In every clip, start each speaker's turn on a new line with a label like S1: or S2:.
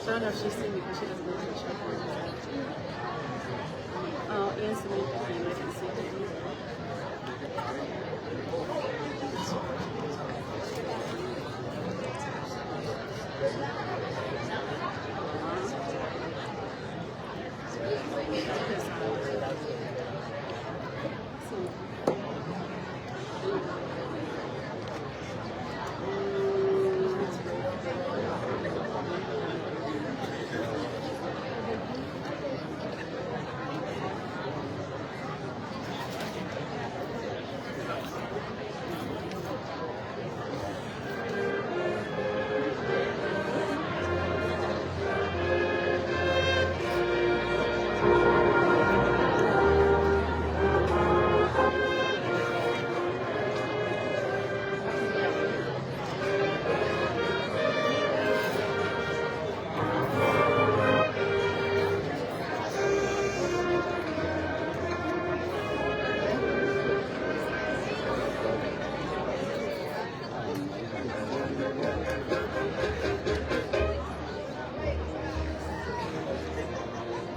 S1: I don't know if she's seen me because she doesn't know if she's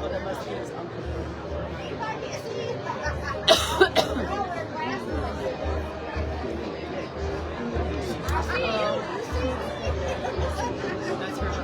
S1: Oh, that must be his uncle. That's her.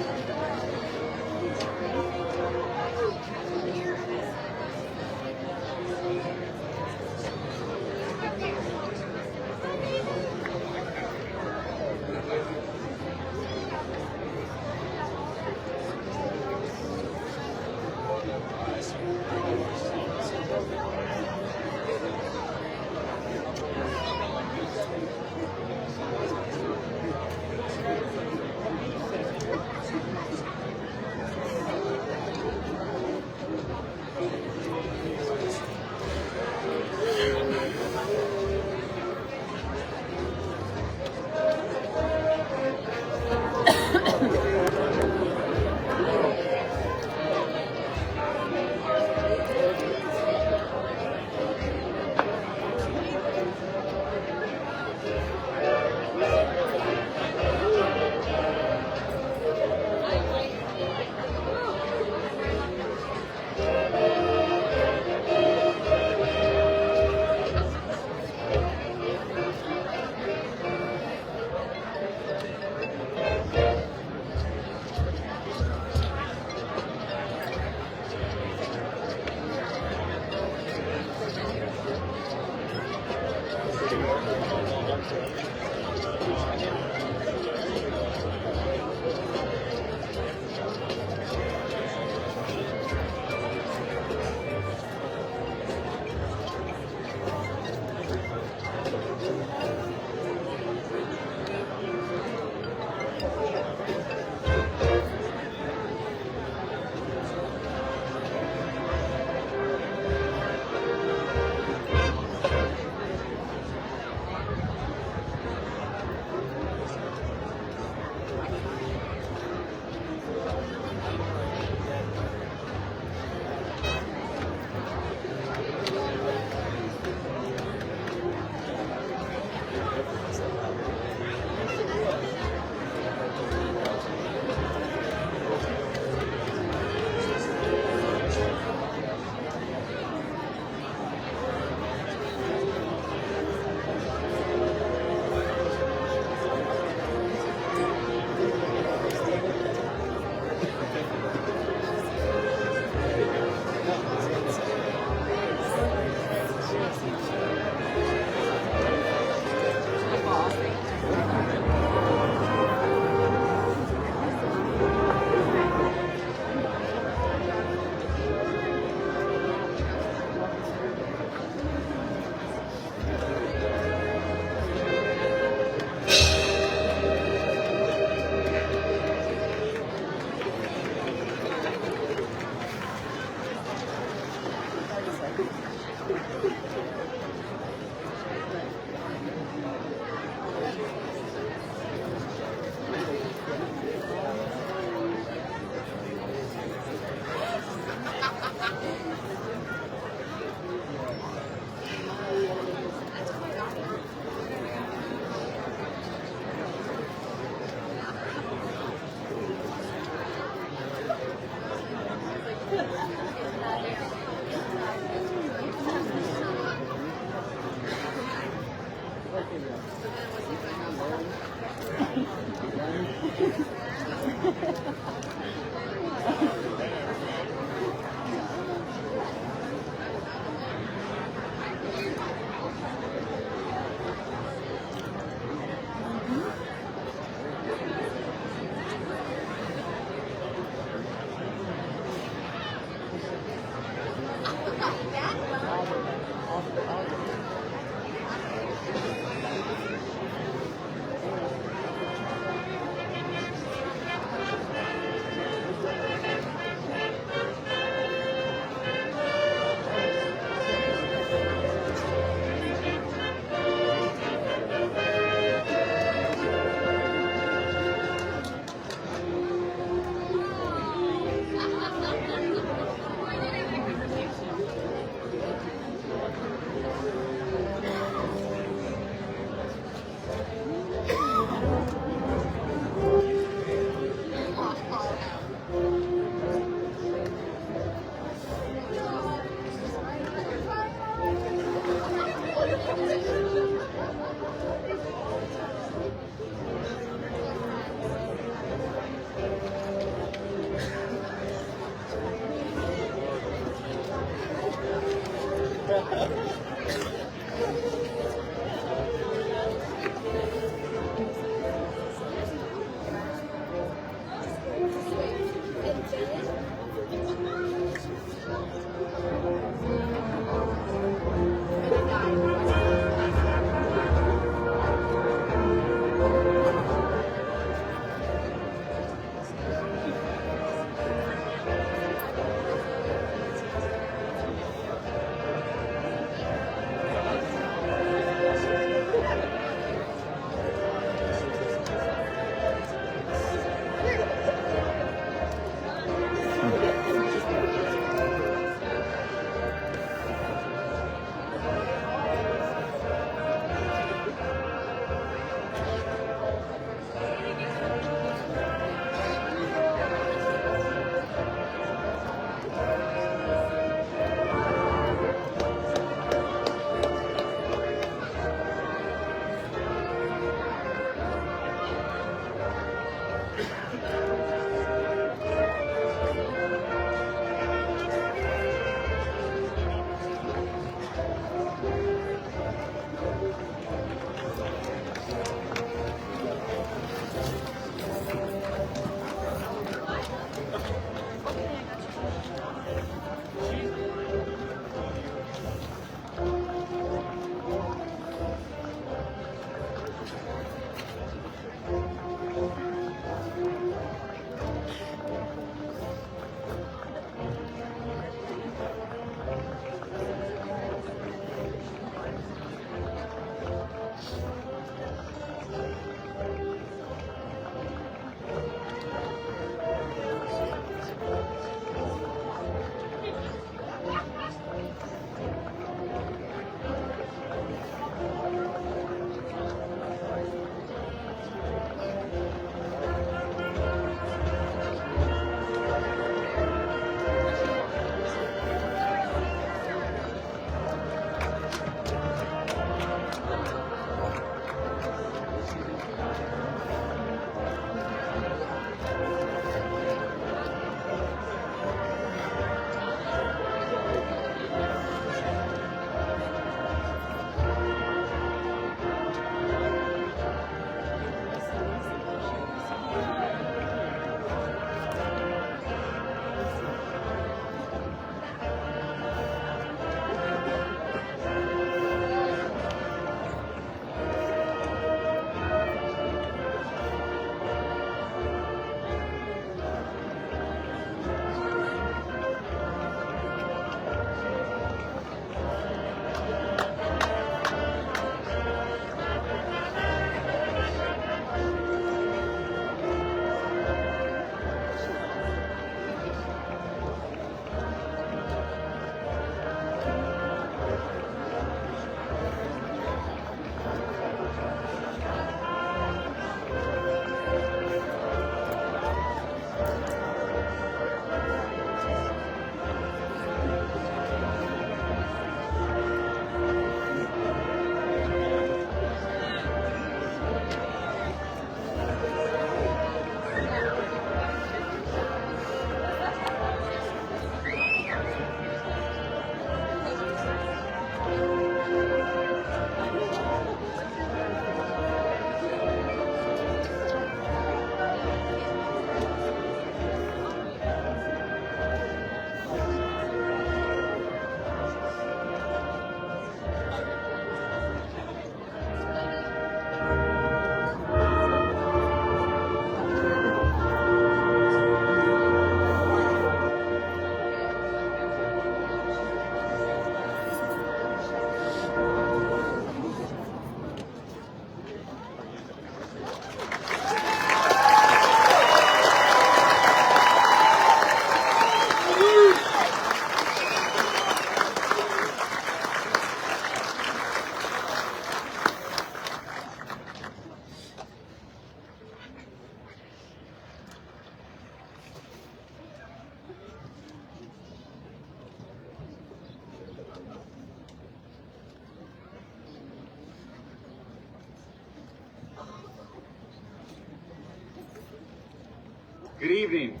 S1: Good evening.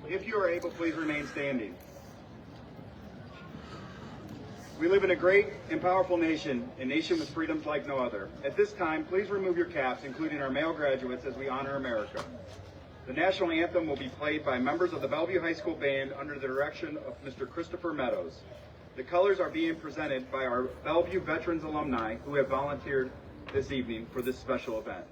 S1: If you are able, please remain standing. We live in a great and powerful nation, a nation with freedoms like no other. At this time, please remove your caps, including our male graduates, as we honor America. The national anthem will be played by members of the Bellevue High School Band under the direction of Mr. Christopher Meadows. The colors are being presented by our Bellevue Veterans alumni who have volunteered this evening for this special event.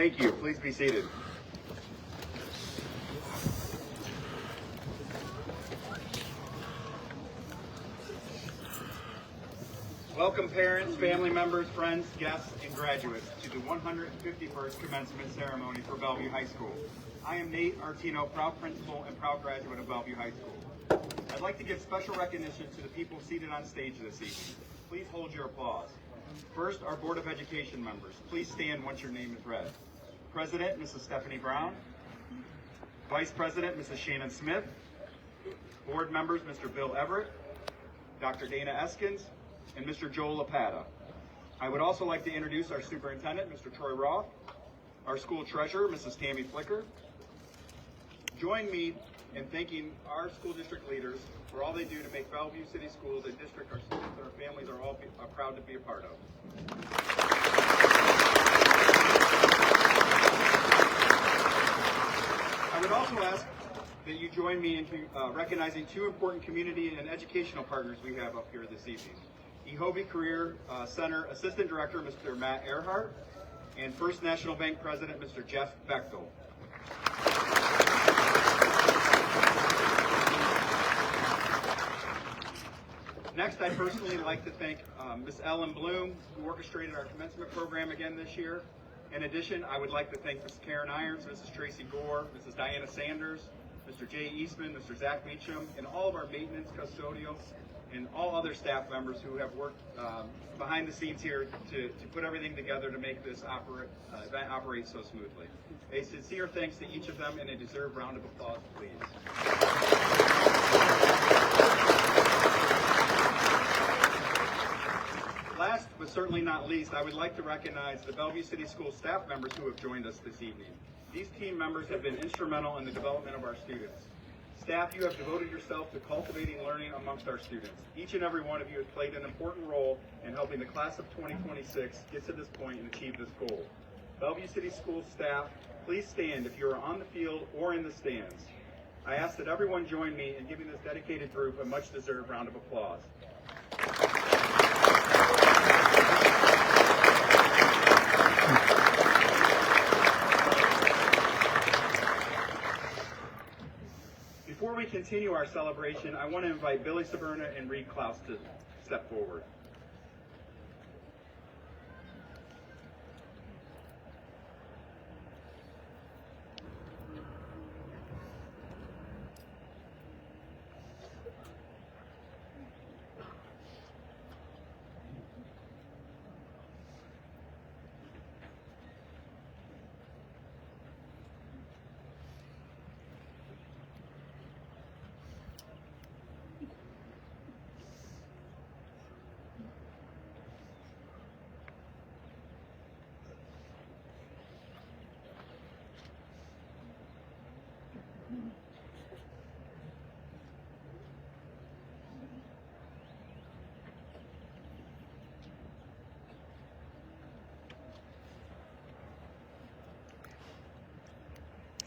S1: Thank you. Please be seated. Welcome parents, family members, friends, guests, and graduates to the 151st commencement ceremony for Bellevue High School. I am Nate Artino, proud principal and proud graduate of Bellevue High School. I'd like to give special recognition to the people seated on stage this evening. Please hold your applause. First, our Board of Education members. Please stand once your name is read. President, Mrs. Stephanie Brown. Vice President, Mrs. Shannon Smith. Board members, Mr. Bill Everett, Dr. Dana Eskins, and Mr. Joel Lapata. I would also like to introduce our Superintendent, Mr. Troy Roth, our School Treasurer, Mrs. Tammy Flicker. Join me in thanking our school district leaders for all they do to make Bellevue City Schools a district our students and our families are all proud to be a part of. I would also ask that you join me in recognizing two important community and educational partners we have up here this evening. EHOBE Career Center Assistant Director, Mr. Matt Earhart, and First National Bank President, Mr. Jeff Bechtel. Next, I'd personally like to thank Ms. Ellen Bloom, who orchestrated our commencement program again this year. In addition, I would like to thank Ms. Karen Irons, Mrs. Tracy Gore, Mrs. Diana Sanders, Mr. Jay Eastman, Mr. Zach Meacham, and all of our maintenance custodials and all other staff members who have worked behind the scenes here to put everything together to make this event operate so smoothly. A sincere thanks to each of them and a deserved round of applause, please. Last but certainly not least, I would like to recognize the Bellevue City School staff members who have joined us this evening. These team members have been instrumental in the development of our students. Staff, you have devoted yourself to cultivating learning amongst our students. Each and every one of you has played an important role in helping the class of 2026 get to this point and achieve this goal. Bellevue City School staff, please stand if you are on the field or in the stands. I ask that everyone join me in giving this dedicated group a much-deserved round of applause. Before we continue our celebration, I want to invite Billy Saberna and Reed Klaus to step forward.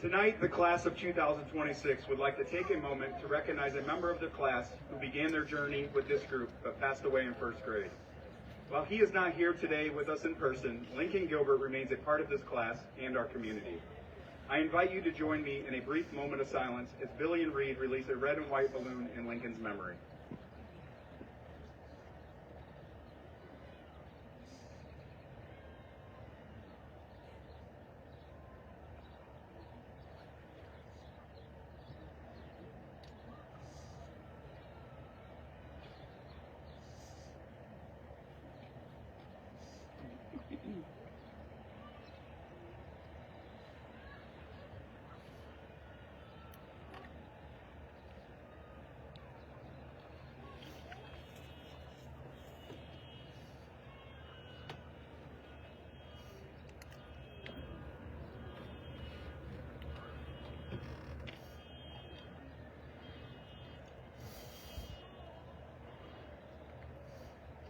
S1: Tonight, the class of 2026 would like to take a moment to recognize a member of the class who began their journey with this group but passed away in first grade. While he is not here today with us in person, Lincoln Gilbert remains a part of this class and our community. I invite you to join me in a brief moment of silence as Billy and Reed release a red and white balloon in Lincoln's memory.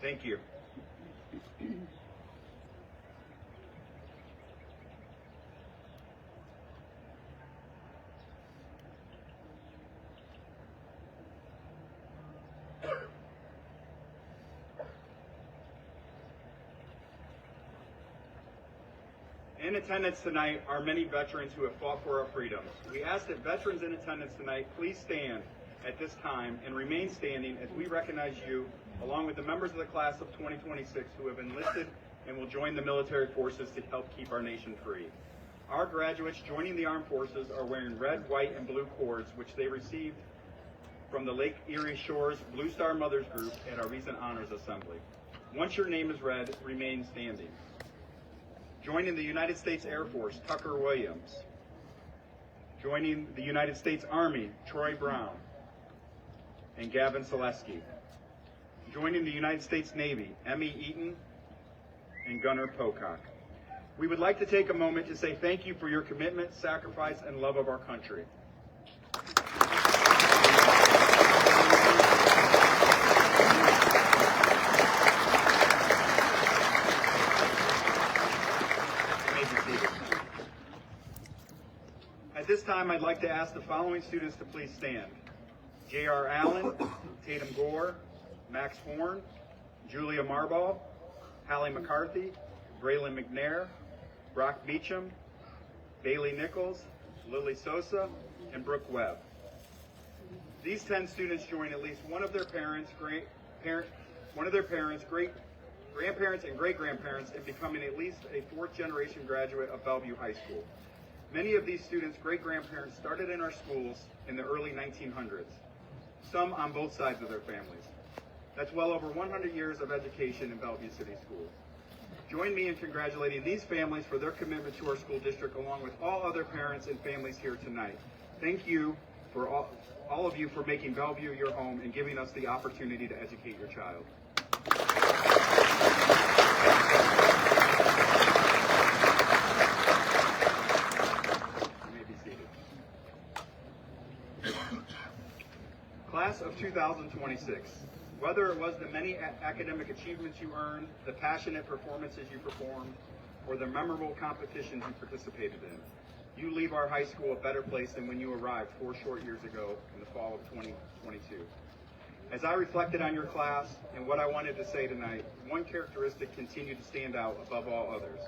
S1: Thank you. In attendance tonight are many veterans who have fought for our freedoms. We ask that veterans in attendance tonight please stand at this time and remain standing as we recognize you, along with the members of the class of 2026 who have enlisted and will join the military forces to help keep our nation free. Our graduates joining the armed forces are wearing red, white, and blue cords, which they received from the Lake Erie Shores Blue Star Mothers Group at our recent Honors Assembly. Once your name is read, remain standing. Joining the United States Air Force, Tucker Williams. Joining the United States Army, Troy Brown and Gavin Selesky. Joining the United States Navy, Emmy Eaton and Gunnar Pocock. We would like to take a moment to say thank you for your commitment, sacrifice, and love of our country. At this time, I'd like to ask the following students to please stand. J.R. Allen, Tatum Gore, Max Horn, Julia Marbaugh, Hallie McCarthy, Braylon McNair, Brock Beecham, Bailey Nichols, Lily Sosa, and Brooke Webb. These 10 students join at least one of their parents, grandparents, and great-grandparents in becoming at least a fourth-generation graduate of Bellevue High School. Many of these students' great-grandparents started in our schools in the early 1900s, some on both sides of their families. That's well over 100 years of education in Bellevue City Schools. Join me in congratulating these families for their commitment to our school district, along with all other parents and families here tonight. Thank you for all of you for making Bellevue your home and giving us the opportunity to educate your child. You may be seated. Class of 2026. Whether it was the many academic achievements you earned, the passionate performances you performed, or the memorable competitions you participated in, you leave our high school a better place than when you arrived 4 short years ago in the fall of 2022. As I reflected on your class and what I wanted to say tonight, one characteristic continued to stand out above all others: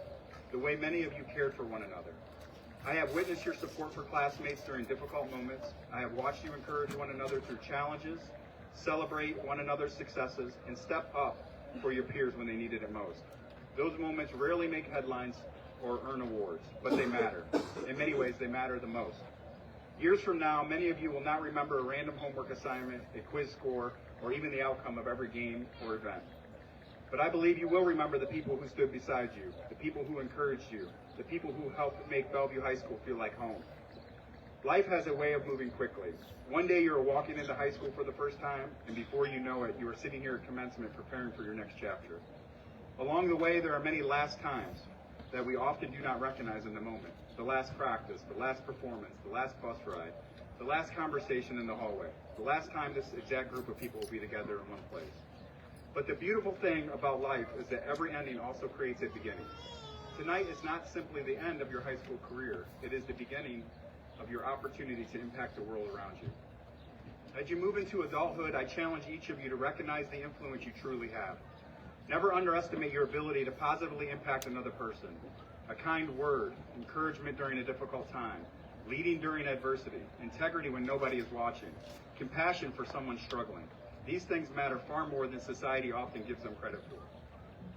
S1: the way many of you cared for one another. I have witnessed your support for classmates during difficult moments. I have watched you encourage one another through challenges, celebrate one another's successes, and step up for your peers when they needed it most. Those moments rarely make headlines or earn awards, but they matter. In many ways, they matter the most. Years from now, many of you will not remember a random homework assignment, a quiz score, or even the outcome of every game or event. But I believe you will remember the people who stood beside you, the people who encouraged you, the people who helped make Bellevue High School feel like home. Life has a way of moving quickly. One day you're walking into high school for the first time, and before you know it, you are sitting here at commencement preparing for your next chapter. Along the way, there are many last times that we often do not recognize in the moment. The last practice, the last performance, the last bus ride, the last conversation in the hallway, the last time this exact group of people will be together in one place. But the beautiful thing about life is that every ending also creates a beginning. Tonight is not simply the end of your high school career, it is the beginning of your opportunity to impact the world around you. As you move into adulthood, I challenge each of you to recognize the influence you truly have. Never underestimate your ability to positively impact another person. A kind word, encouragement during a difficult time, leading during adversity, integrity when nobody is watching, compassion for someone struggling. These things matter far more than society often gives them credit for.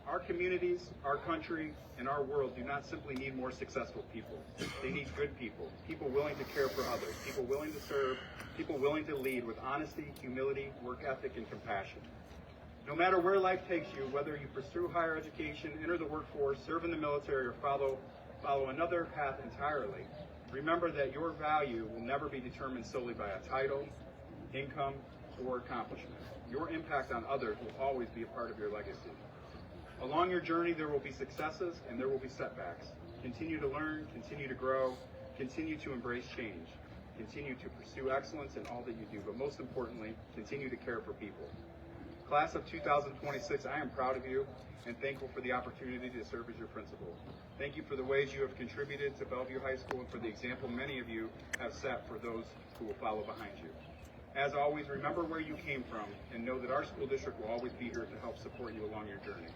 S1: Our communities, our country, and our world do not simply need more successful people. They need good people, people willing to care for others, people willing to serve, people willing to lead with honesty, humility, work ethic, and compassion. No matter where life takes you, whether you pursue higher education, enter the workforce, serve in the military, or follow another path entirely, remember that your value will never be determined solely by a title, income, or accomplishment. Your impact on others will always be a part of your legacy. Along your journey, there will be successes and there will be setbacks. Continue to learn, continue to grow, continue to embrace change, continue to pursue excellence in all that you do, but most importantly, continue to care for people. Class of 2026, I am proud of you and thankful for the opportunity to serve as your principal. Thank you for the ways you have contributed to Bellevue High School and for the example many of you have set for those who will follow behind you. As always, remember where you came from and know that our school district will always be here to help support you along your journey.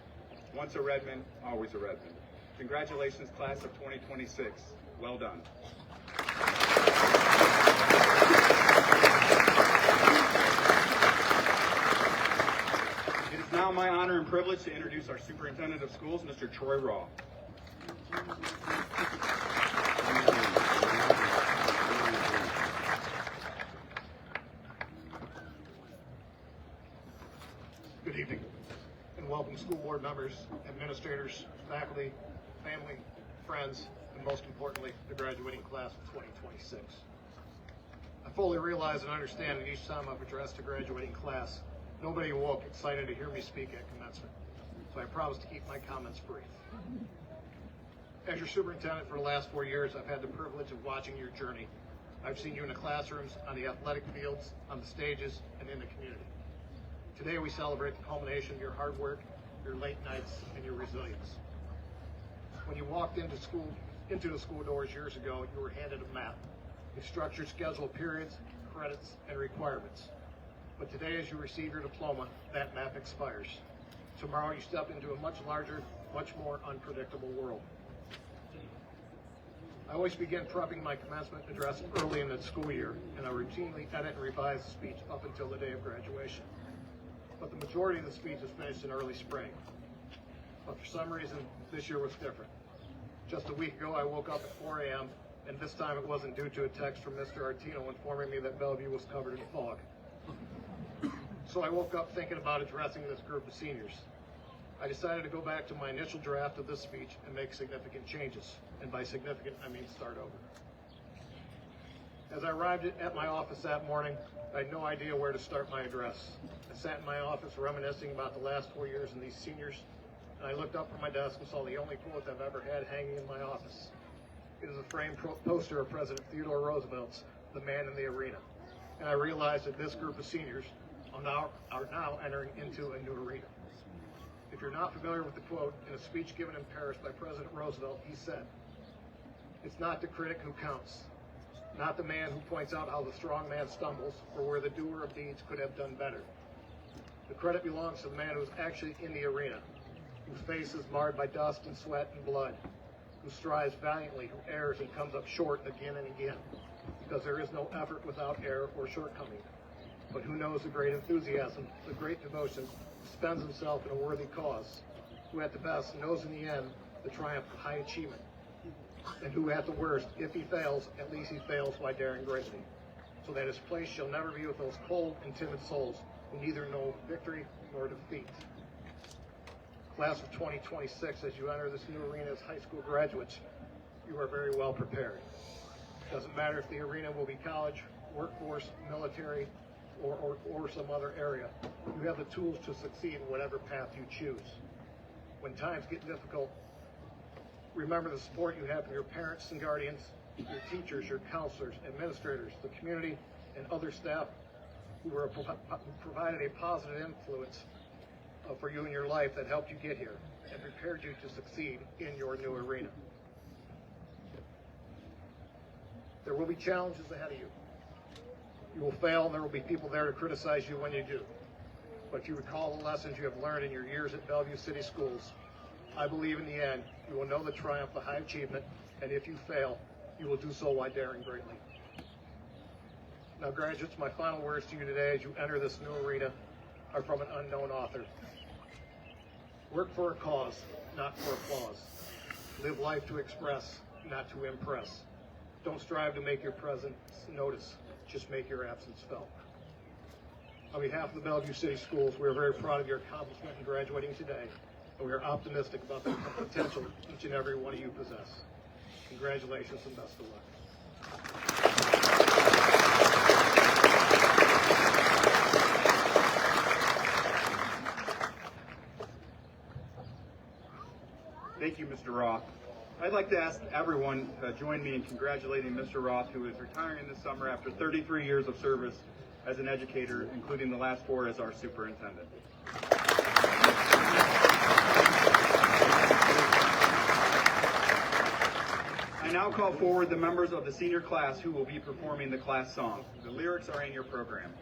S1: Once a Redmond, always a Redmond. Congratulations, class of 2026. Well done. It is now my honor and privilege to introduce our Superintendent of Schools, Mr. Troy Raw.
S2: Good evening, and welcome school board members, administrators, faculty, family, friends, and most importantly, the graduating class of 2026. I fully realize and understand that each time I've addressed a graduating class, nobody awoke excited to hear me speak at commencement, so I promise to keep my comments brief. As your superintendent for the last 4 years, I've had the privilege of watching your journey. I've seen you in the classrooms, on the athletic fields, on the stages, and in the community. Today we celebrate the culmination of your hard work, your late nights, and your resilience. When you walked into the school doors years ago, you were handed a map, a structured schedule of periods, credits, and requirements. But today, as you receive your diploma, that map expires. Tomorrow you step into a much larger, much more unpredictable world. I always begin prepping my commencement address early in the school year, and I routinely edit and revise the speech up until the day of graduation. But the majority of the speech is finished in early spring. But for some reason, this year was different. Just a week ago, I woke up at 4 a.m., and this time it wasn't due to a text from Mr. Artino informing me that Bellevue was covered in fog. So I woke up thinking about addressing this group of seniors. I decided to go back to my initial draft of this speech and make significant changes. And by significant, I mean start over. As I arrived at my office that morning, I had no idea where to start my address. I sat in my office reminiscing about the last 4 years and these seniors, and I looked up from my desk and saw the only quote I've ever had hanging in my office. It is a framed poster of President Theodore Roosevelt's The Man in the Arena. And I realized that this group of seniors are now entering into a new arena. If you're not familiar with the quote, in a speech given in Paris by President Roosevelt, he said, "It's not the critic who counts, not the man who points out how the strong man stumbles or where the doer of deeds could have done better. The credit belongs to the man who's actually in the arena, whose face is marred by dust and sweat and blood, who strives valiantly, who errs and comes up short again and again, because there is no effort without error or shortcoming, but who knows the great enthusiasm, the great devotion, spends himself in a worthy cause, who at the best knows in the end the triumph of high achievement, and who at the worst, if he fails, at least he fails by daring greatly, so that his place shall never be with those cold and timid souls who neither know victory nor defeat." Class of 2026, as you enter this new arena as high school graduates, you are very well prepared. It doesn't matter if the arena will be college, workforce, military, or some other area. You have the tools to succeed in whatever path you choose. When times get difficult, remember the support you have from your parents and guardians, your teachers, your counselors, administrators, the community, and other staff who provided a positive influence for you in your life that helped you get here and prepared you to succeed in your new arena. There will be challenges ahead of you. You will fail, and there will be people there to criticize you when you do. But if you recall the lessons you have learned in your years at Bellevue City Schools, I believe in the end you will know the triumph of high achievement, and if you fail, you will do so while daring greatly. Now, graduates, my final words to you today as you enter this new arena are from an unknown author. Work for a cause, not for applause. Live life to express, not to impress. Don't strive to make your presence notice, just make your absence felt. On behalf of the Bellevue City Schools, we are very proud of your accomplishment in graduating today, and we are optimistic about the potential each and every one of you possess. Congratulations and best of luck.
S1: Thank you, Mr. Roth. I'd like to ask everyone to join me in congratulating Mr. Roth, who is retiring this summer after 33 years of service as an educator, including the last 4 as our superintendent. I now call forward the members of the senior class who will be performing the class song. The lyrics are in your program.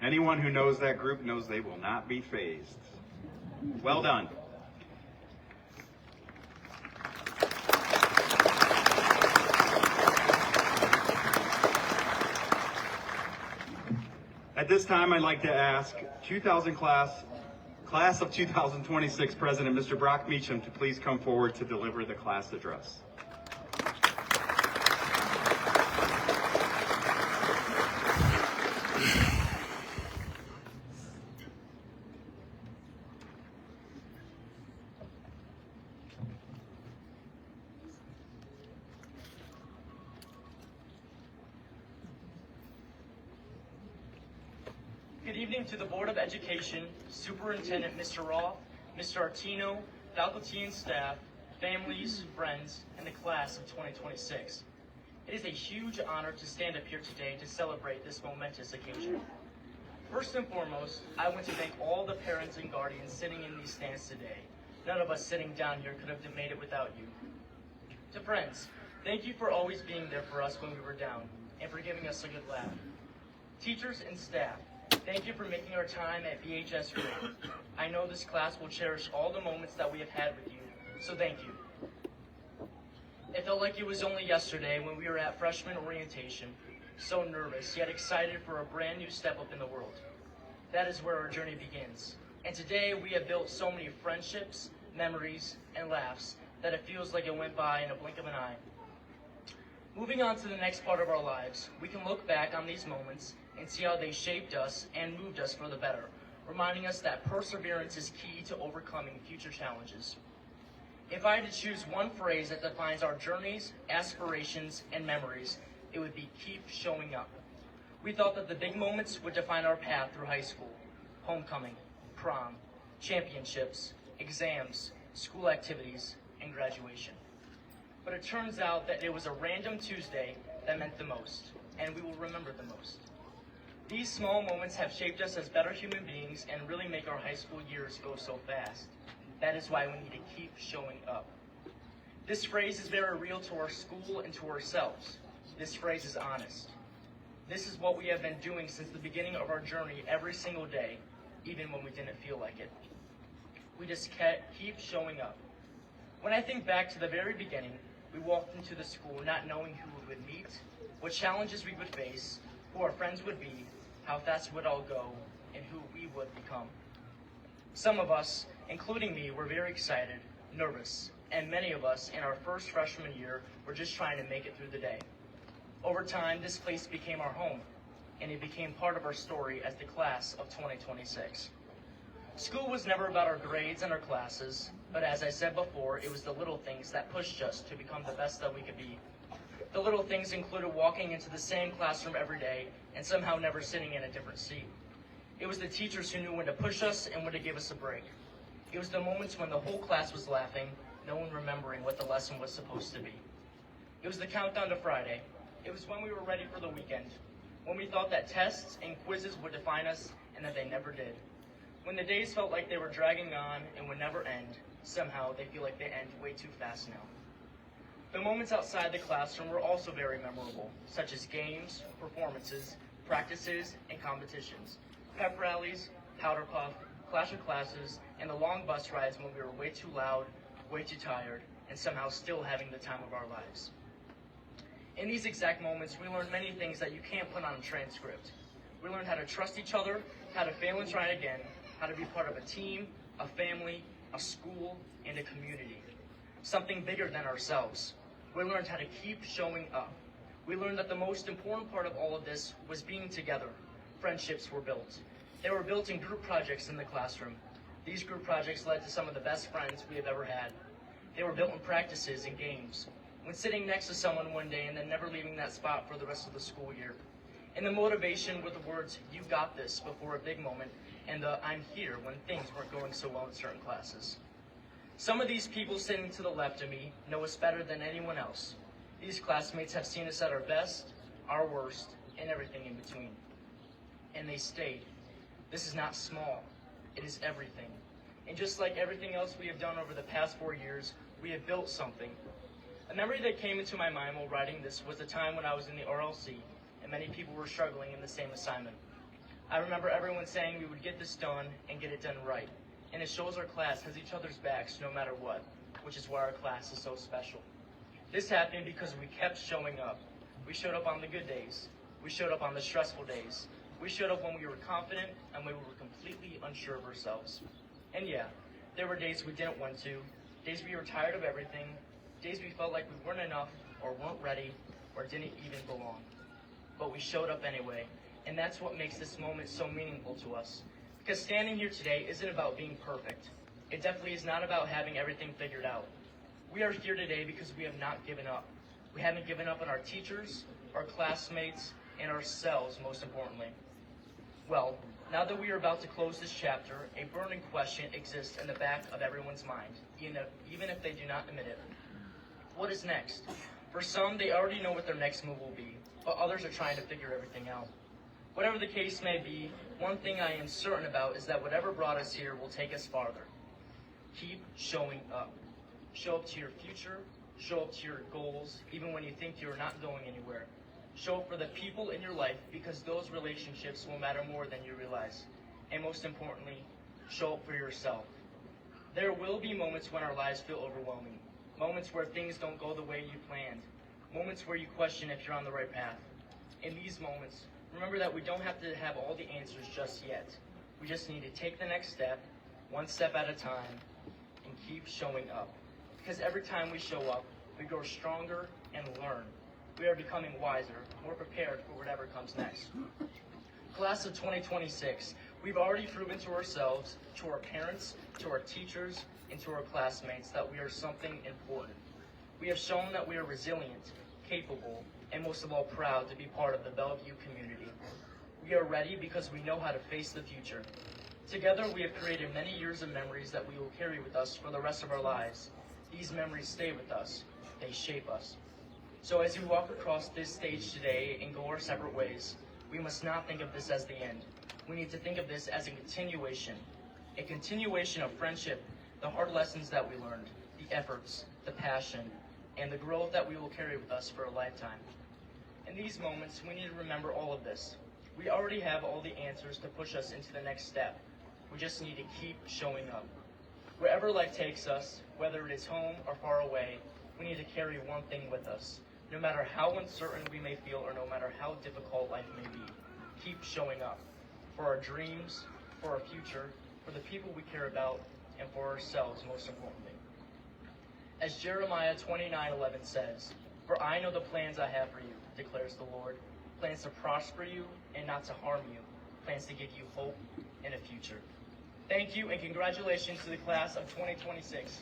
S1: Anyone who knows that group knows they will not be phased. Well done. At this time, I'd like to ask class of 2026 President Mr. Brock Meacham to please come forward to deliver the class address.
S3: Good evening to the Board of Education, Superintendent Mr. Roth, Mr. Artino, faculty and staff, families, friends, and the class of 2026. It is a huge honor to stand up here today to celebrate this momentous occasion. First and foremost, I want to thank all the parents and guardians sitting in these stands today. None of us sitting down here could have made it without you. To friends, thank you for always being there for us when we were down and for giving us a good laugh. Teachers and staff, thank you for making our time at BHS great. I know this class will cherish all the moments that we have had with you, so thank you. It felt like it was only yesterday when we were at freshman orientation, so nervous yet excited for a brand new step up in the world. That is where our journey begins. And today we have built so many friendships, memories, and laughs that it feels like it went by in a blink of an eye. Moving on to the next part of our lives, we can look back on these moments and see how they shaped us and moved us for the better, reminding us that perseverance is key to overcoming future challenges. If I had to choose one phrase that defines our journeys, aspirations, and memories, it would be keep showing up. We thought that the big moments would define our path through high school: homecoming, prom, championships, exams, school activities, and graduation. But it turns out that it was a random Tuesday that meant the most, and we will remember the most. These small moments have shaped us as better human beings and really make our high school years go so fast. That is why we need to keep showing up. This phrase is very real to our school and to ourselves. This phrase is honest. This is what we have been doing since the beginning of our journey every single day, even when we didn't feel like it. We just keep showing up. When I think back to the very beginning, we walked into the school not knowing who we would meet, what challenges we would face, who our friends would be, how fast it would all go, and who we would become. Some of us, including me, were very excited, nervous, and many of us in our first freshman year were just trying to make it through the day. Over time, this place became our home, and it became part of our story as the class of 2026. School was never about our grades and our classes, but as I said before, it was the little things that pushed us to become the best that we could be. The little things included walking into the same classroom every day and somehow never sitting in a different seat. It was the teachers who knew when to push us and when to give us a break. It was the moments when the whole class was laughing, no one remembering what the lesson was supposed to be. It was the countdown to Friday. It was when we were ready for the weekend, when we thought that tests and quizzes would define us and that they never did. When the days felt like they were dragging on and would never end, somehow they feel like they end way too fast now. The moments outside the classroom were also very memorable, such as games, performances, practices, and competitions, pep rallies, powder puff, clash of classes, and the long bus rides when we were way too loud, way too tired, and somehow still having the time of our lives. In these exact moments, we learned many things that you can't put on a transcript. We learned how to trust each other, how to fail and try again, how to be part of a team, a family, a school, and a community. Something bigger than ourselves. We learned how to keep showing up. We learned that the most important part of all of this was being together. Friendships were built. They were built in group projects in the classroom. These group projects led to some of the best friends we have ever had. They were built in practices and games, when sitting next to someone one day and then never leaving that spot for the rest of the school year. And the motivation with the words, "You got this," before a big moment, and the "I'm here" when things weren't going so well in certain classes. Some of these people sitting to the left of me know us better than anyone else. These classmates have seen us at our best, our worst, and everything in between. And they stayed. This is not small. It is everything. And just like everything else we have done over the past 4 years, we have built something. A memory that came into my mind while writing this was a time when I was in the RLC, and many people were struggling in the same assignment. I remember everyone saying we would get this done and get it done right. And it shows our class has each other's backs no matter what, which is why our class is so special. This happened because we kept showing up. We showed up on the good days. We showed up on the stressful days. We showed up when we were confident and when we were completely unsure of ourselves. And yeah, there were days we didn't want to, days we were tired of everything, days we felt like we weren't enough or weren't ready or didn't even belong. But we showed up anyway, and that's what makes this moment so meaningful to us. Because standing here today isn't about being perfect. It definitely is not about having everything figured out. We are here today because we have not given up. We haven't given up on our teachers, our classmates, and ourselves, most importantly. Well, now that we are about to close this chapter, a burning question exists in the back of everyone's mind, even if they do not admit it. What is next? For some, they already know what their next move will be, but others are trying to figure everything out. Whatever the case may be, one thing I am certain about is that whatever brought us here will take us farther. Keep showing up. Show up to your future, show up to your goals, even when you think you're not going anywhere. Show up for the people in your life because those relationships will matter more than you realize. And most importantly, show up for yourself. There will be moments when our lives feel overwhelming, moments where things don't go the way you planned, moments where you question if you're on the right path. In these moments, remember that we don't have to have all the answers just yet. We just need to take the next step, one step at a time, and keep showing up. Because every time we show up, we grow stronger and learn. We are becoming wiser, more prepared for whatever comes next. Class of 2026, we've already proven to ourselves, to our parents, to our teachers, and to our classmates that we are something important. We have shown that we are resilient, capable, and most of all proud to be part of the Bellevue community. We are ready because we know how to face the future. Together we have created many years of memories that we will carry with us for the rest of our lives. These memories stay with us. They shape us. So as we walk across this stage today and go our separate ways, we must not think of this as the end. We need to think of this as a continuation of friendship, the hard lessons that we learned, the efforts, the passion, and the growth that we will carry with us for a lifetime. In these moments, we need to remember all of this. We already have all the answers to push us into the next step. We just need to keep showing up. Wherever life takes us, whether it is home or far away, we need to carry one thing with us. No matter how uncertain we may feel or no matter how difficult life may be, keep showing up. For our dreams, for our future, for the people we care about, and for ourselves most importantly. As Jeremiah 29:11 says, "For I know the plans I have for you, declares the Lord, plans to prosper you and not to harm you, plans to give you hope and a future." Thank you and congratulations to the class of 2026.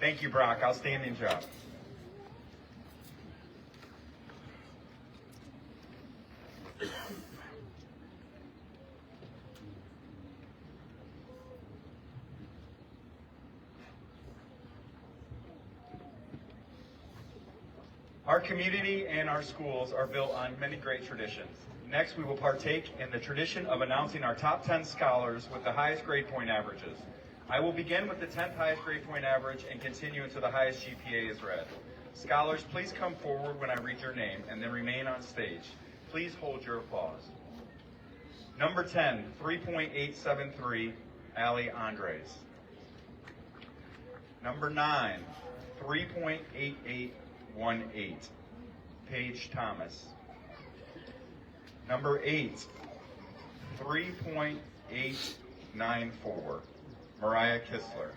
S1: Thank you, Brock. Outstanding job. Our community and our schools are built on many great traditions. Next, we will partake in the tradition of announcing our top 10 scholars with the highest grade point averages. I will begin with the 10th highest grade point average and continue until the highest GPA is read. Scholars, please come forward when I read your name and then remain on stage. Please hold your applause. Number 10, 3.873, Ali Andres. Number 9, 3.8818, Paige Thomas. Number 8, 3.894, Mariah Kistler.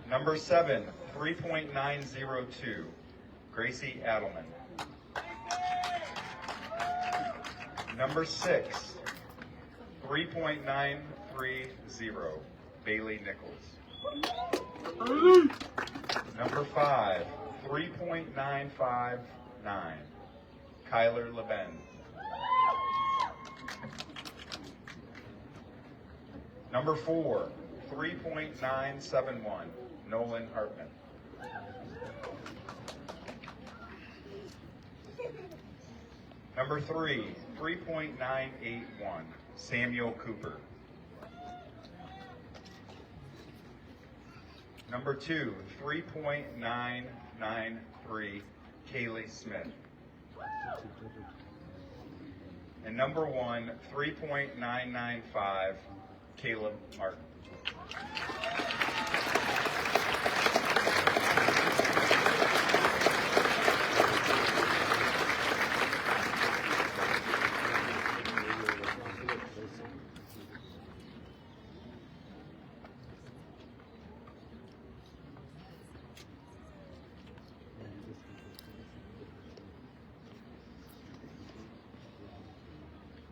S1: Number 7, 3.902, Gracie Adelman. Number 6, 3.930, Bailey Nichols. Number 5, 3.959, Kyler Leben. Number 4, 3.971, Nolan Hartman. Number 3, 3.981, Samuel Cooper. Number 2, 3.993, Kaylee Smith. And number 1, 3.995, Caleb Martin.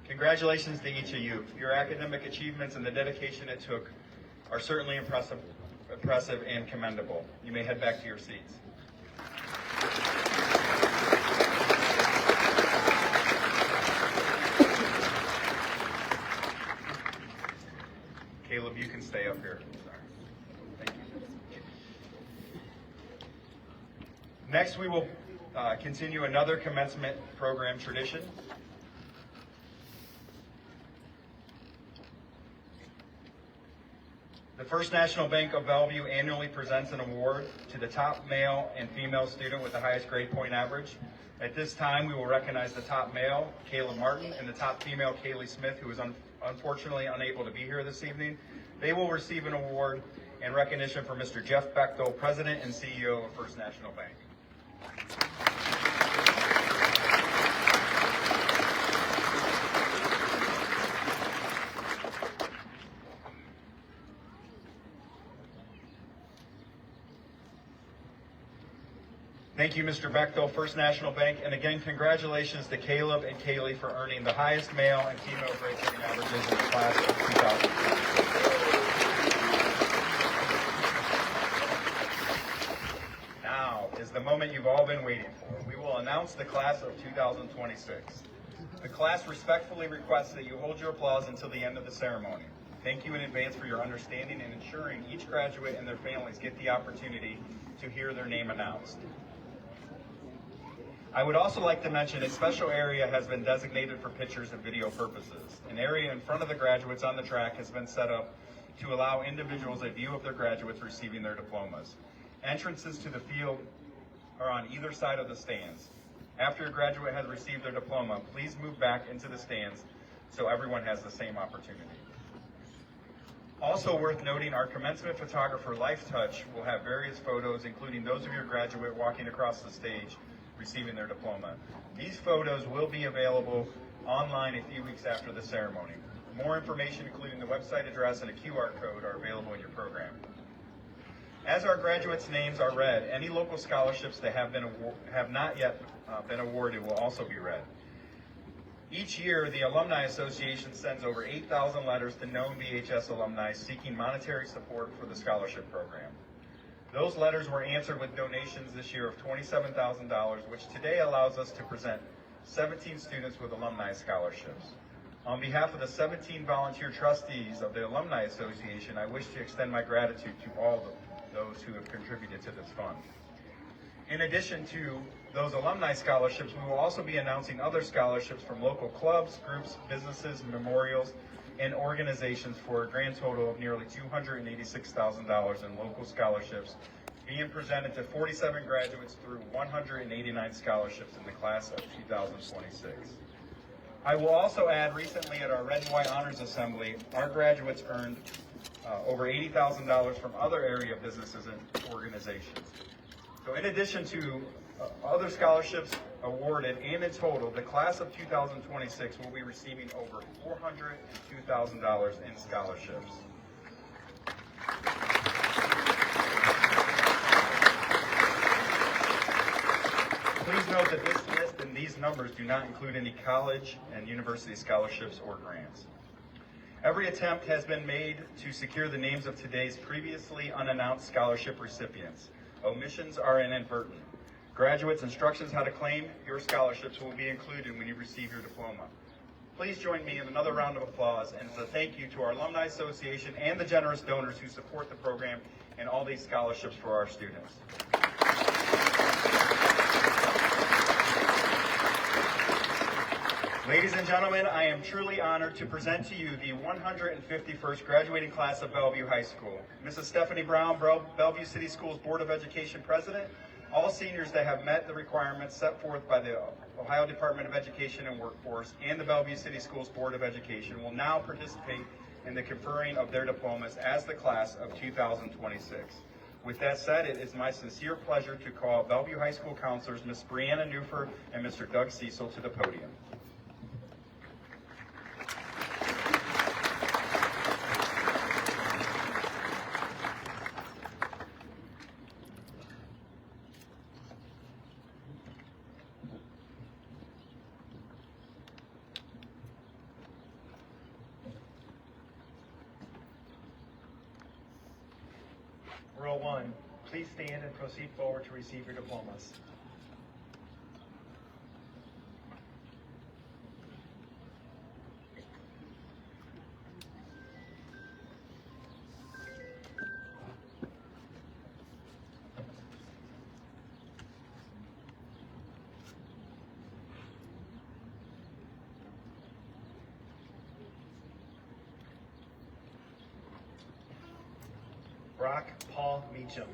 S1: Congratulations to each of you. Your academic achievements and the dedication it took are certainly impressive and commendable. You may head back to your seats. Caleb, you can stay up here. Sorry. Thank you. Next, we will continue another commencement program tradition. The First National Bank of Bellevue annually presents an award to the top male and female student with the highest grade point average. At this time, we will recognize the top male, Caleb Martin, and the top female, Kaylee Smith, who is unfortunately unable to be here this evening. They will receive an award and recognition for Mr. Jeff Bechtel, President and CEO of First National Bank. Thank you, Mr. Bechtel, First National Bank, and again, congratulations to Caleb and Kaylee for earning the highest male and female grade point averages in the class of 2020. Now is the moment you've all been waiting for. We will announce the class of 2026. The class respectfully requests that you hold your applause until the end of the ceremony. Thank you in advance for your understanding and ensuring each graduate and their families get the opportunity to hear their name announced. I would also like to mention a special area has been designated for pictures and video purposes. An area in front of the graduates on the track has been set up to allow individuals a view of their graduates receiving their diplomas. Entrances to the field are on either side of the stands. After a graduate has received their diploma, please move back into the stands so everyone has the same opportunity. Also worth noting, our commencement photographer, Life Touch, will have various photos, including those of your graduate walking across the stage receiving their diploma. These photos will be available online a few weeks after the ceremony. More information, including the website address and a QR code, are available in your program. As our graduates' names are read, any local scholarships that have not yet been awarded will also be read. Each year, the Alumni Association sends over 8,000 letters to known BHS alumni seeking monetary support for the scholarship program. Those letters were answered with donations this year of $27,000, which today allows us to present 17 students with alumni scholarships. On behalf of the 17 volunteer trustees of the Alumni Association, I wish to extend my gratitude to all of those who have contributed to this fund. In addition to those alumni scholarships, we will also be announcing other scholarships from local clubs, groups, businesses, memorials, and organizations for a grand total of nearly $286,000 in local scholarships being presented to 47 graduates through 189 scholarships in the class of 2026. I will also add, recently at our Red and White Honors Assembly, our graduates earned over $80,000 from other area businesses and organizations. So in addition to other scholarships awarded, and in total, the class of 2026 will be receiving over $402,000 in scholarships. Please note that this list and these numbers do not include any college and university scholarships or grants. Every attempt has been made to secure the names of today's previously unannounced scholarship recipients. Omissions are inadvertent. Graduates' instructions how to claim your scholarships will be included when you receive your diploma. Please join me in another round of applause and as a thank you to our Alumni Association and the generous donors who support the program and all these scholarships for our students. Ladies and gentlemen, I am truly honored to present to you the 151st graduating class of Bellevue High School. Mrs. Stephanie Brown, Bellevue City Schools Board of Education President, all seniors that have met the requirements set forth by the Ohio Department of Education and Workforce and the Bellevue City Schools Board of Education will now participate in the conferring of their diplomas as the class of 2026. With that said, it is my sincere pleasure to call Bellevue High School counselors Ms. Brianna Newfer and Mr. Doug Cecil to the podium.
S4: Row 1, please stand and proceed forward to receive your diplomas. Brock Paul Meacham.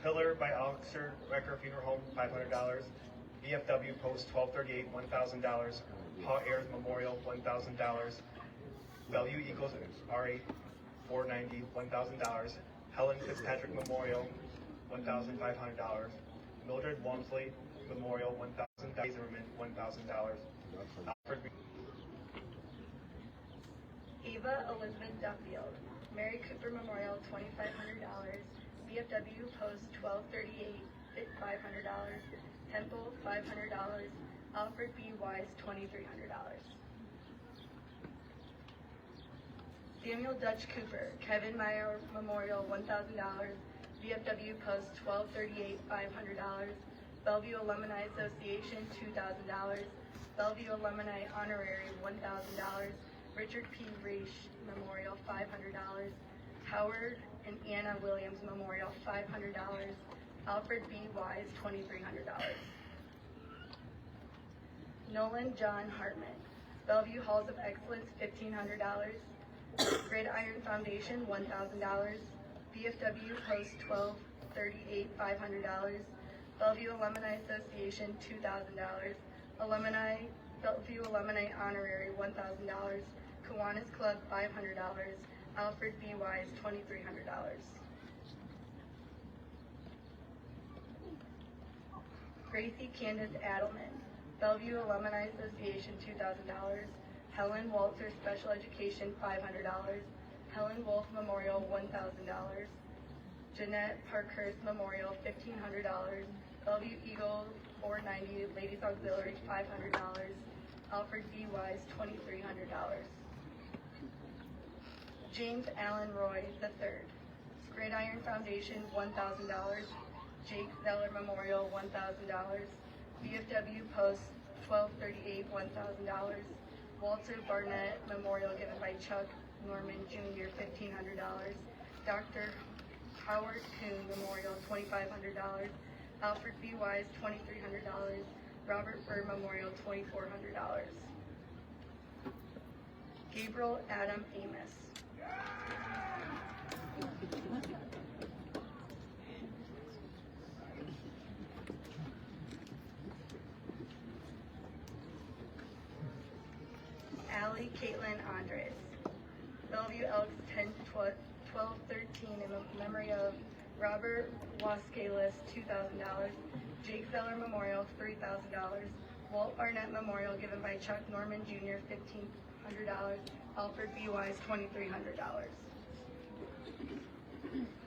S4: Pillar by Officer Recker Funeral Home, $500. VFW Post 1238, $1,000. Paul Ayers Memorial, $1,000. Bellevue Eagles R8 490, $1,000. Helen Fitzpatrick Memorial, $1,500. Mildred Walmsley Memorial, $1,000. Zimmerman, $1,000. Alfred
S5: Ava Elizabeth Duffield, Mary Cooper Memorial, $2,500. VFW Post 1238, $500. Temple, $500. Alfred B. Wise, $2,300. Samuel Dutch Cooper, Kevin Meyer Memorial, $1,000. VFW Post 1238, $500. Bellevue Alumni Association, $2,000. Bellevue Alumni Honorary, $1,000. Richard P. Raish Memorial, $500. Howard and Anna Williams Memorial, $500. Alfred B. Wise, $2,300. Nolan John Hartman, Bellevue Halls of Excellence, $1,500. Gridiron Foundation, $1,000. VFW Post 1238, $500. Bellevue Alumni Association, $2,000. Bellevue Alumni Honorary, $1,000. Kiwanis Club, $500. Alfred B. Wise, $2,300. Gracie Candace Adelman, Bellevue Alumni Association, $2,000. Helen Walter Special Education, $500. Helen Wolf Memorial, $1,000. Jeanette Parkhurst Memorial, $1,500. Bellevue Eagles 490 Ladies Auxiliary, $500. Alfred B. Wise, $2,300. James Allen Roy III, Gridiron Foundation, $1,000. Jake Zeller Memorial, $1,000. VFW Post 1238, $1,000. Walter Barnett Memorial given by Chuck Norman Jr., $1,500. Dr. Howard Kuhn Memorial, $2,500. Alfred B. Wise, $2,300. Robert Burr Memorial, $2,400. Gabriel Adam Amos. Allie Caitlin Andres. Bellevue Elks 1213 in memory of Robert Wascalis, $2,000. Jake Feller Memorial, $3,000. Walt Barnett Memorial given by Chuck Norman Jr., $1,500. Alfred B. Wise, $2,300.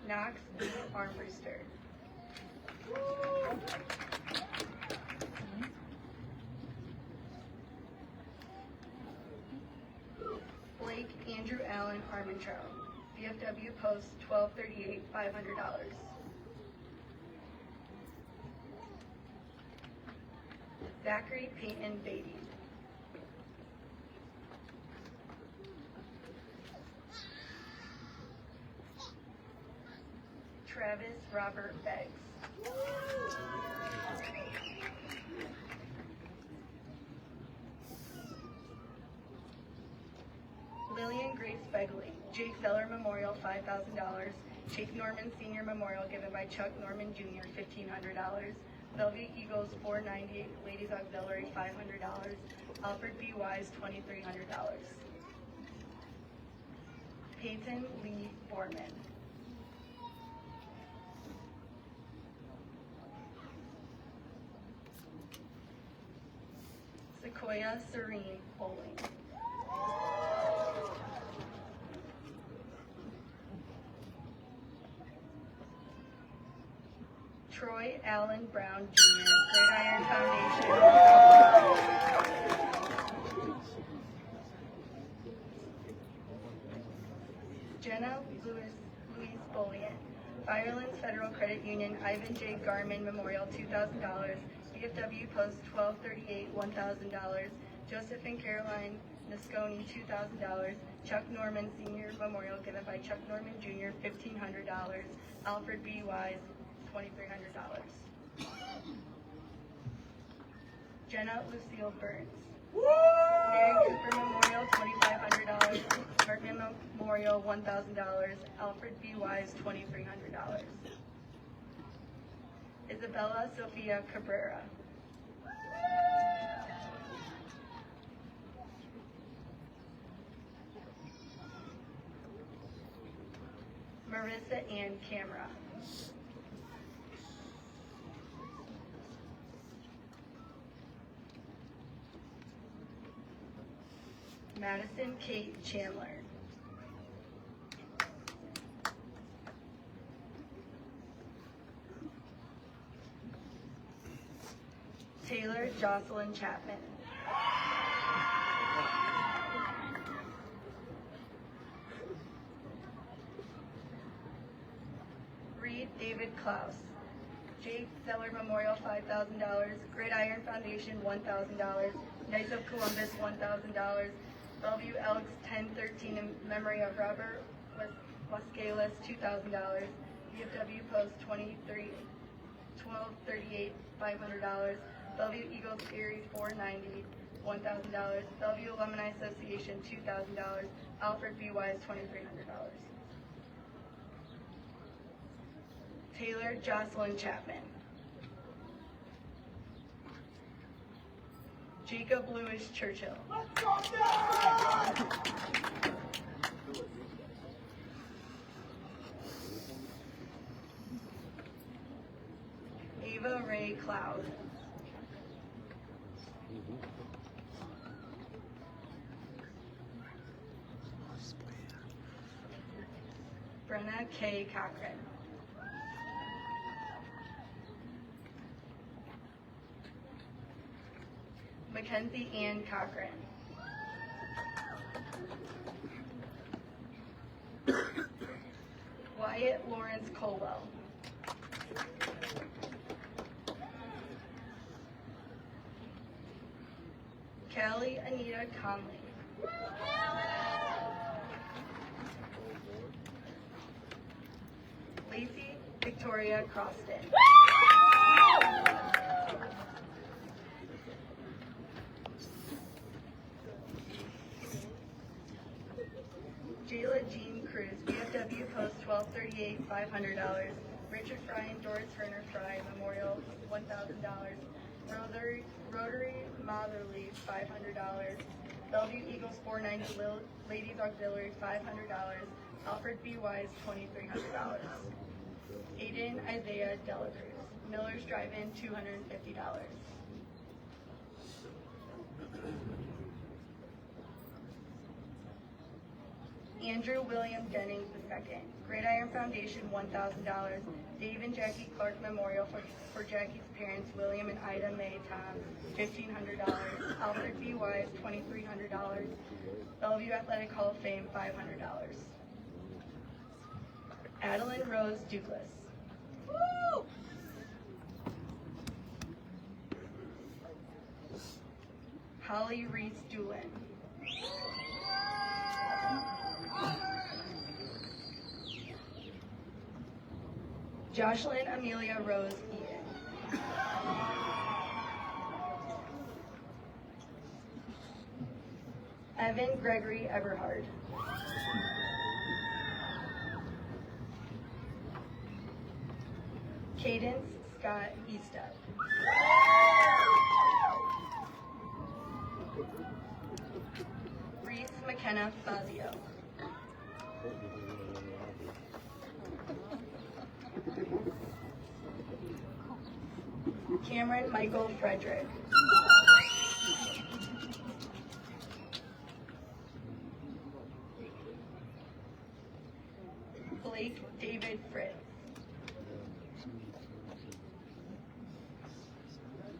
S5: Knox B. Armbruster. Blake Andrew Allen Armentrout. VFW Post 1238, $500. Zachary Peyton Beatty. Travis Robert Beggs. Lillian Grace Begley. Jake Feller Memorial, $5,000. Jake Norman Senior Memorial given by Chuck Norman Jr., $1,500. Bellevue Eagles 498 Ladies Auxiliary, $500. Alfred B. Wise, $2,300. Peyton Lee Borman. Sequoia Serene Bowling. Troy Allen Brown Jr., Gridiron Foundation. Jenna Louise Bullion, Ireland's Federal Credit Union, Ivan J. Garman Memorial, $2,000. VFW Post 1238, $1,000. Joseph and Caroline Nasconi, $2,000. Chuck Norman Senior Memorial given by Chuck Norman Jr., $1,500. Alfred B. Wise, $2,300. Jenna Lucille Burns. Mary Cooper Memorial, $2,500. Hartman Memorial, $1,000. Alfred B. Wise, $2,300. Isabella Sofia Cabrera. Marissa Ann Camera. Madison Kate Chandler. Taylor Jocelyn Chapman. Reed David Klaus. Jake Zeller Memorial, $5,000. Gridiron Foundation, $1,000. Knights of Columbus, $1,000. Bellevue Elks 1013 in memory of Robert Wascalis, $2,000. VFW Post 1238, $500. Bellevue Eagles Series 490, $1,000. Bellevue Alumni Association, $2,000. Alfred B. Wise, $2,300. Taylor Jocelyn Chapman. Jacob Lewis Churchill. Ava Ray Cloud. Brenna K. Cochran. Mackenzie Ann Cochran. Wyatt Lawrence Colwell. Callie Anita Conley. Lacey Victoria Croston. Jayla Jean Cruz, VFW Post 1238, $500. Richard Fry and Doris Turner Fry Memorial, $1,000. Rotary Motherly, $500. Bellevue Eagles 490 Ladies Auxiliary, $500. Alfred B. Wise, $2,300. Aiden Isaiah Dela Cruz, Miller's Drive-In, $250. Andrew William Jennings II, Gridiron Foundation, $1,000. Dave and Jackie Clark Memorial for Jackie's parents, William and Ida Mae Tom, $1,500. Alfred B. Wise, $2,300. Bellevue Athletic Hall of Fame, $500. Adeline Rose Douglas. Woo! Holly Reese Doolin. Jocelyn Amelia Rose Eaton. Evan Gregory Eberhard. Cadence Scott Eastup. Reese McKenna Fazio. Cameron Michael Frederick. Blake David Fritz.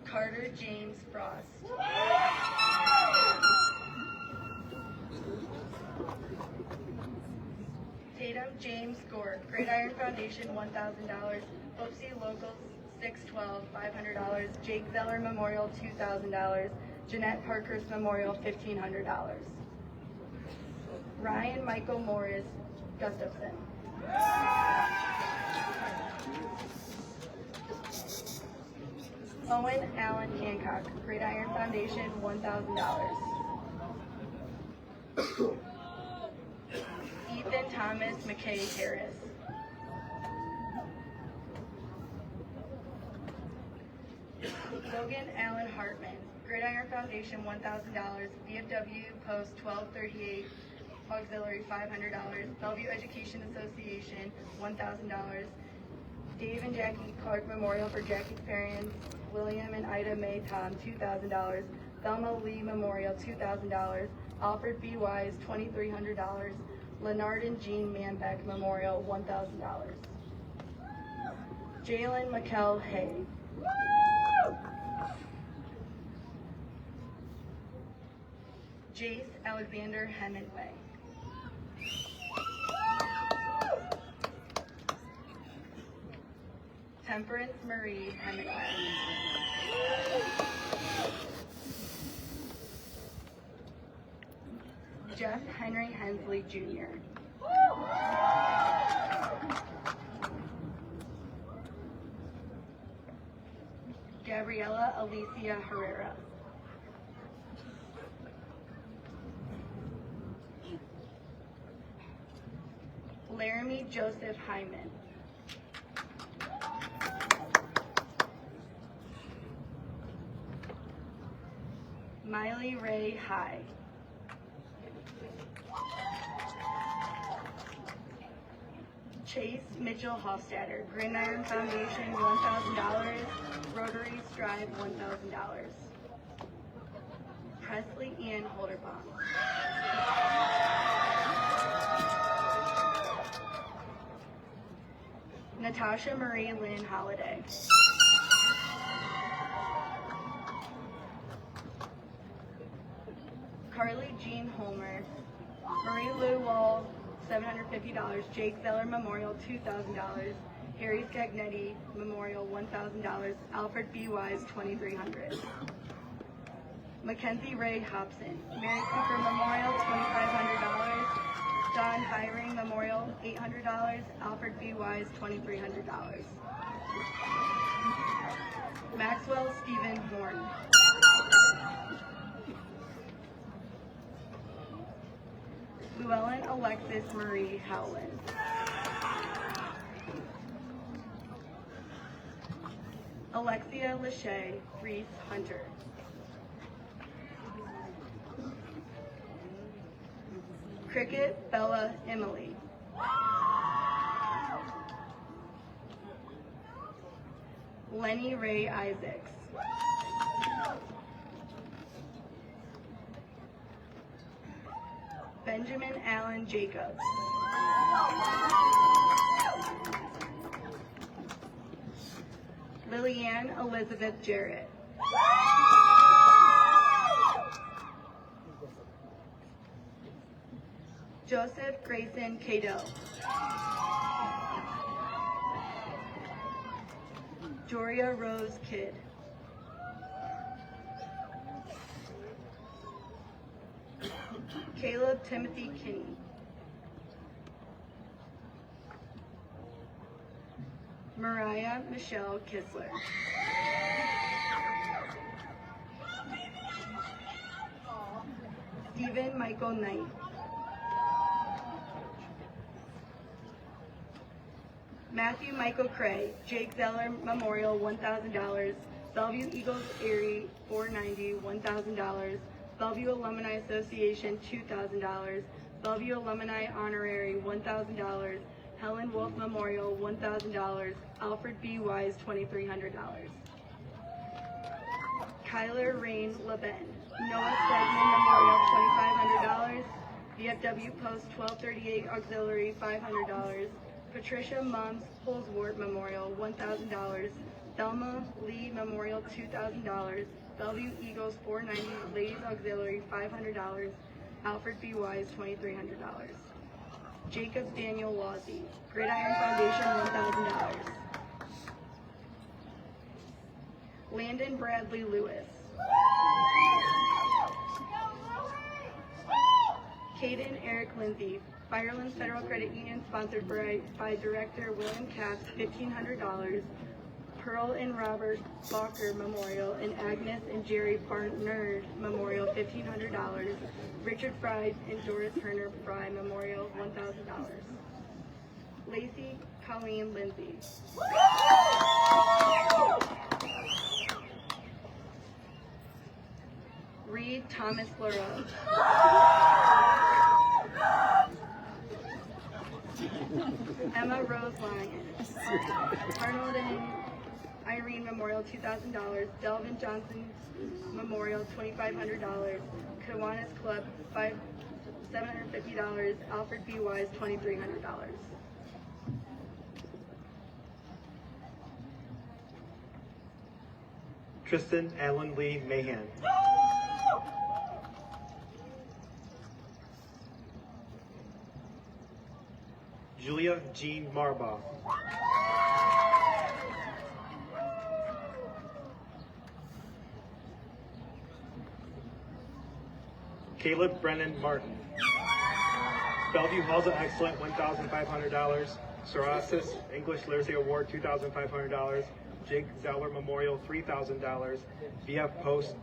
S5: Carter James Frost. Tatum James Gore, Gridiron Foundation, $1,000. Oopsie Locals, 612, $500. Jake Zeller Memorial, $2,000. Jeanette Parker's Memorial, $1,500. Ryan Michael Morris Gustafson. Owen Allen Hancock, Gridiron Foundation, $1,000. Ethan Thomas McKay Harris. Logan Allen Hartman, Gridiron Foundation, $1,000. VFW Post 1238, Auxiliary, $500. Bellevue Education Association, $1,000. Dave and Jackie Clark Memorial for Jackie's parents, William and Ida Mae Tom, $2,000. Thelma Lee Memorial, $2,000. Alfred B. Wise, $2,300. Leonard and Jean Manbeck Memorial, $1,000. Jalen McKell Hay. Jace Alexander Hemingway. Temperance Marie Hemingway. Jeff Henry Hensley Jr. Gabriela Alicia Herrera. Laramie Joseph Hyman. Miley Ray High. Chase Mitchell Hofstadter, Gridiron Foundation, $1,000. Rotary Strive, $1,000. Presley Ann Holderbaum. Natasha Marie Lynn Holiday. Carly Jean Holmer. Marie Lou Wall, $750. Jake Zeller Memorial, $2,000. Harry Scagnetti Memorial, $1,000. Alfred B. Wise, $2,300. Mackenzie Ray Hobson. Mary Cooper Memorial, $2,500. Don Hiring Memorial, $800. Alfred B. Wise, $2,300. Maxwell Stephen Horn. Llewellyn Alexis Marie Howland. Alexia Lachey Reese Hunter. Cricket Bella Emily. Lenny Ray Isaacs. Benjamin Allen Jacobs. Lillianne Elizabeth Jarrett. Joseph Grayson Cato. Joria Rose Kidd. Caleb Timothy Kinney. Mariah Michelle Kissler. Stephen Michael Knight. Matthew Michael Cray, Jake Zeller Memorial, $1,000. Bellevue Eagles Erie, $490, $1,000. Bellevue Alumni Association, $2,000. Bellevue Alumni Honorary, $1,000. Helen Wolf Memorial, $1,000. Alfred B. Wise, $2,300. Kyler Rain LeBen, Noah Stegman Memorial, $2,500. VFW Post 1238 Auxiliary, $500. Patricia Mums Holsworth Memorial, $1,000. Thelma Lee Memorial, $2,000. Bellevue Eagles 490 Ladies Auxiliary, $500. Alfred B. Wise, $2,300. Jacob Daniel Wazzy, Gridiron Foundation, $1,000. Landon Bradley Lewis. Caden Eric Lindsay, Firelands Federal Credit Union, sponsored by Director William Katz, $1,500. Pearl and Robert Walker Memorial and Agnes and Jerry Barnard Memorial, $1,500. Richard Fry and Doris Turner Fry Memorial, $1,000. Lacey Colleen Lindsay. Reed Thomas Lareau. Emma Rose Lyons. Arnold and Irene Memorial, $2,000. Delvin Johnson Memorial, $2,500. Kiwanis Club, $750. Alfred B. Wise, $2,300.
S4: Tristan Allen Lee Mahan. Julia Jean Marbaugh. Caleb Brennan Martin. Bellevue Halls of Excellent, $1,500. Sorasis English Literacy Award, $2,500. Jake Zeller Memorial, $3,000. VF Post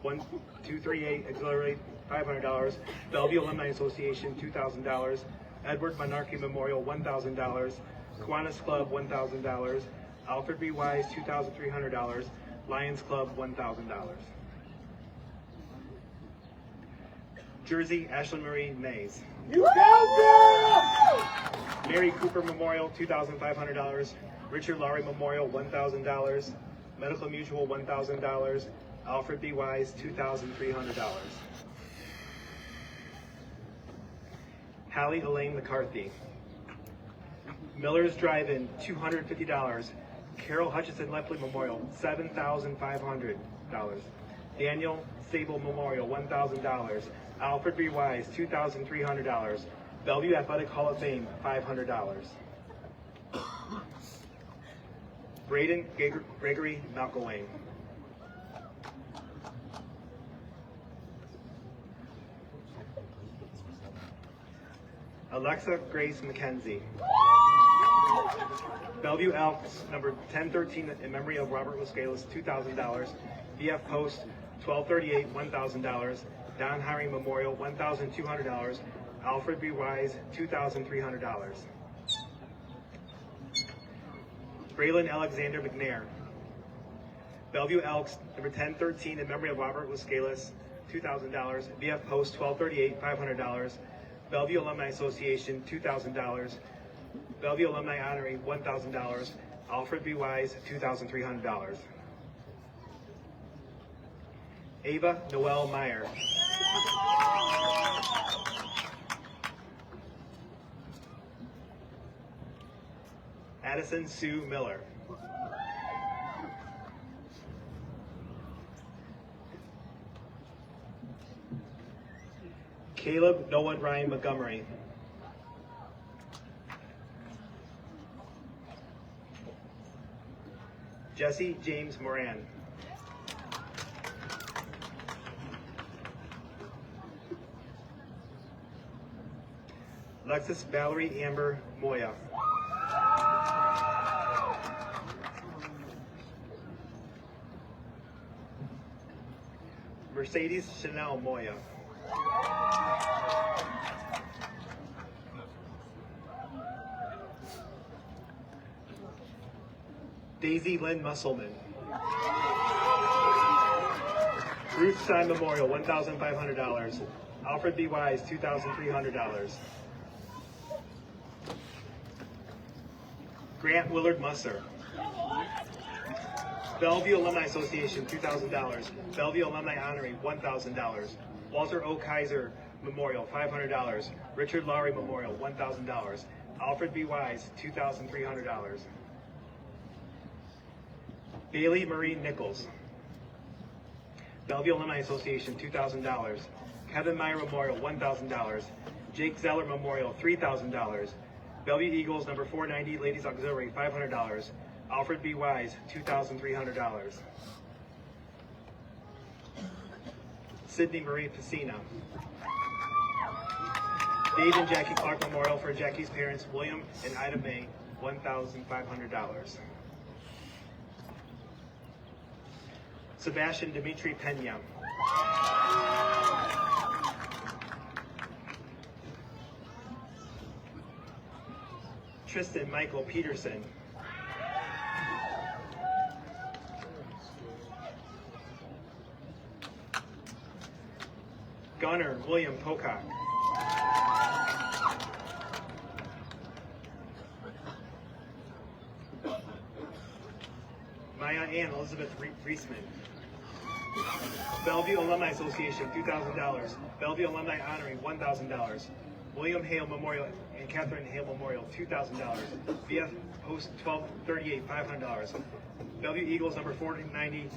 S4: 1238 Auxiliary, $500. Bellevue Alumni Association, $2,000. Edward Monarchy Memorial, $1,000. Kiwanis Club, $1,000. Alfred B. Wise, $2,300. Lions Club, $1,000. Jersey Ashley Marie Mays. Mary Cooper Memorial, $2,500. Richard Lowry Memorial, $1,000. Medical Mutual, $1,000. Alfred B. Wise, $2,300. Hallie Elaine McCarthy. Miller's Drive-In, $250. Carol Hutchinson Lepley Memorial, $7,500. Daniel Sable Memorial, $1,000. Alfred B. Wise, $2,300. Bellevue Athletic Hall of Fame, $500. Braden Gregory McElwain. Alexa Grace McKenzie. Bellevue Elks, number 1013, in memory of Robert Lascalis, $2,000. VF Post, 1238, $1,000. Don Hiring Memorial, $1,200. Alfred B. Wise, $2,300. Braylon Alexander McNair. Bellevue Elks, number 1013, in memory of Robert Lascalis, $2,000. VF Post, 1238, $500. Bellevue Alumni Association, $2,000. Bellevue Alumni Honorary, $1,000. Alfred B. Wise, $2,300. Ava Noel Meyer. Addison Sue Miller. Caleb Noah Ryan Montgomery. Jesse James Moran. Alexis Valerie Amber Moya. Mercedes Chanel Moya. Daisy Lynn Musselman. Ruth Stein Memorial, $1,500. Alfred B. Wise, $2,300. Grant Willard Musser. Bellevue Alumni Association, $2,000. Bellevue Alumni Honorary, $1,000. Walter O. Kaiser Memorial, $500. Richard Lowry Memorial, $1,000. Alfred B. Wise, $2,300. Bailey Marie Nichols. Bellevue Alumni Association, $2,000. Kevin Meyer Memorial, $1,000. Jake Zeller Memorial, $3,000. Bellevue Eagles, number 490, Ladies Auxiliary, $500. Alfred B. Wise, $2,300. Sydney Marie Pacina. Dave and Jackie Clark Memorial for Jackie's parents, William and Ida May, $1,500. Sebastian Dimitri Pena. Tristan Michael Peterson. Gunnar William Pocock. Maya Ann Elizabeth Reisman. Bellevue Alumni Association, $2,000. Bellevue Alumni Honorary, $1,000. William Hale Memorial and Catherine Hale Memorial, $2,000. VF Post 1238, $500. Bellevue Eagles, number 490,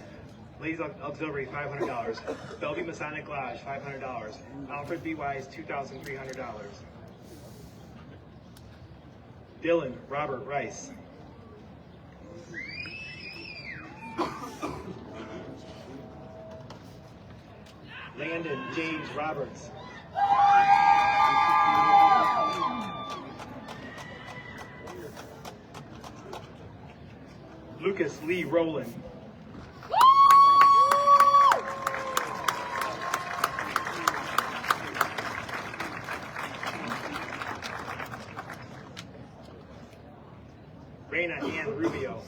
S4: Ladies Auxiliary, $500. Bellevue Masonic Lodge, $500. Alfred B. Wise, $2,300. Dylan Robert Rice. Landon James Roberts. Lucas Lee Rowland. Raina Ann Rubio.